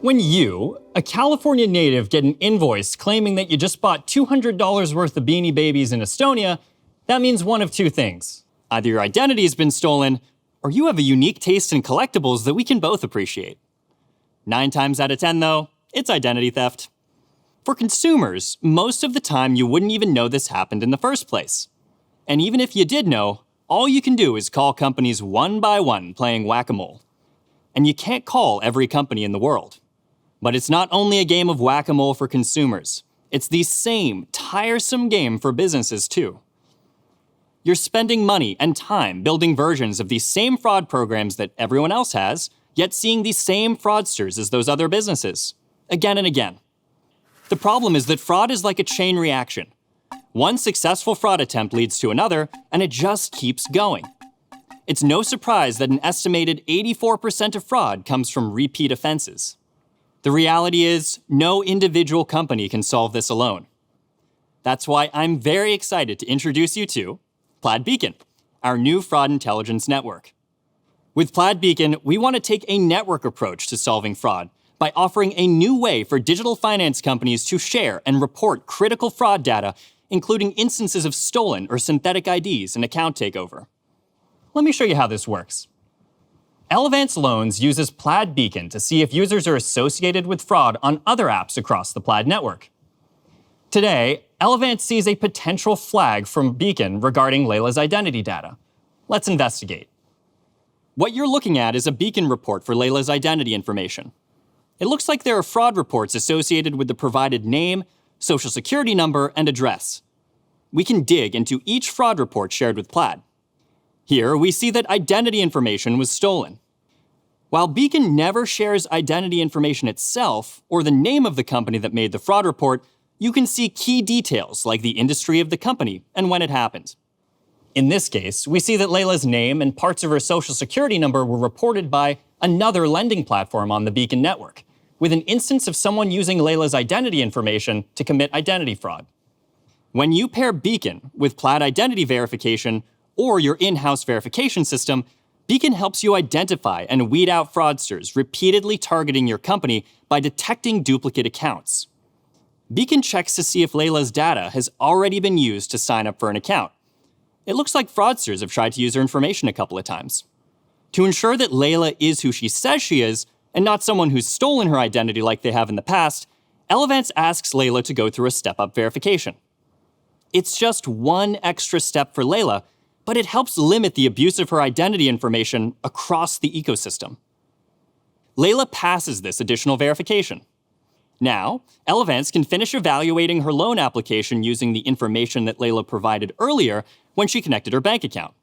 When you, a California native, get an invoice claiming that you just bought $200 worth of Beanie Babies in Estonia, that means one of two things. Either your identity has been stolen, or you have a unique taste in collectibles that we can both appreciate. 9 times out of 10, though, it's identity theft. For consumers, most of the time you wouldn't even know this happened in the first place. And even if you did know, all you can do is call companies one by one playing whack-a-mole. And you can't call every company in the world. But it's not only a game of whack-a-mole for consumers. It's the same tiresome game for businesses, too. You're spending money and time building versions of these same fraud programs that everyone else has, yet seeing these same fraudsters as those other businesses, again and again. The problem is that fraud is like a chain reaction. One successful fraud attempt leads to another, and it just keeps going. It's no surprise that an estimated 84% of fraud comes from repeat offenses. The reality is, no individual company can solve this alone. That's why I'm very excited to introduce you to Plaid Beacon, our new fraud intelligence network. With Plaid Beacon, we want to take a network approach to solving fraud by offering a new way for digital finance companies to share and report critical fraud data, including instances of stolen or synthetic IDs and account takeover. Let me show you how this works. Elevance Loans uses Plaid Beacon to see if users are associated with fraud on other apps across the Plaid network. Today, Elevance sees a potential flag from Beacon regarding Layla's identity data. Let's investigate. What you're looking at is a Beacon report for Layla's identity information. It looks like there are fraud reports associated with the provided name, social security number, and address. We can dig into each fraud report shared with Plaid. Here, we see that identity information was stolen. While Beacon never shares identity information itself, or the name of the company that made the fraud report, you can see key details like the industry of the company and when it happened. In this case, we see that Layla's name and parts of her social security number were reported by another lending platform on the Beacon network, with an instance of someone using Layla's identity information to commit identity fraud. When you pair Beacon with Plaid identity verification, or your in-house verification system, Beacon helps you identify and weed out fraudsters repeatedly targeting your company by detecting duplicate accounts. Beacon checks to see if Layla's data has already been used to sign up for an account. It looks like fraudsters have tried to use her information a couple of times. To ensure that Layla is who she says she is, and not someone who's stolen her identity like they have in the past, Elevance asks Layla to go through a step-up verification. It's just one extra step for Layla, but it helps limit the abuse of her identity information across the ecosystem. Layla passes this additional verification. Now, Elevance can finish evaluating her loan application using the information that Layla provided earlier when she connected her bank account.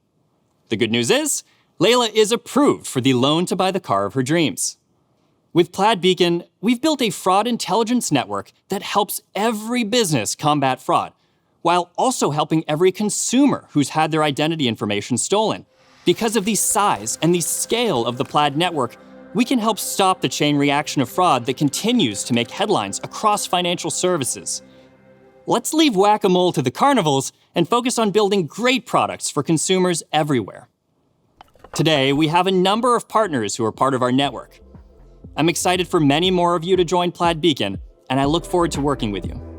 The good news is, Layla is approved for the loan to buy the car of her dreams. With Plaid Beacon, we've built a fraud intelligence network that helps every business combat fraud, while also helping every consumer who's had their identity information stolen. Because of the size and the scale of the Plaid network, we can help stop the chain reaction of fraud that continues to make headlines across financial services. Let's leave whack-a-mole to the carnivals and focus on building great products for consumers everywhere. Today, we have a number of partners who are part of our network. I'm excited for many more of you to join Plaid Beacon, and I look forward to working with you.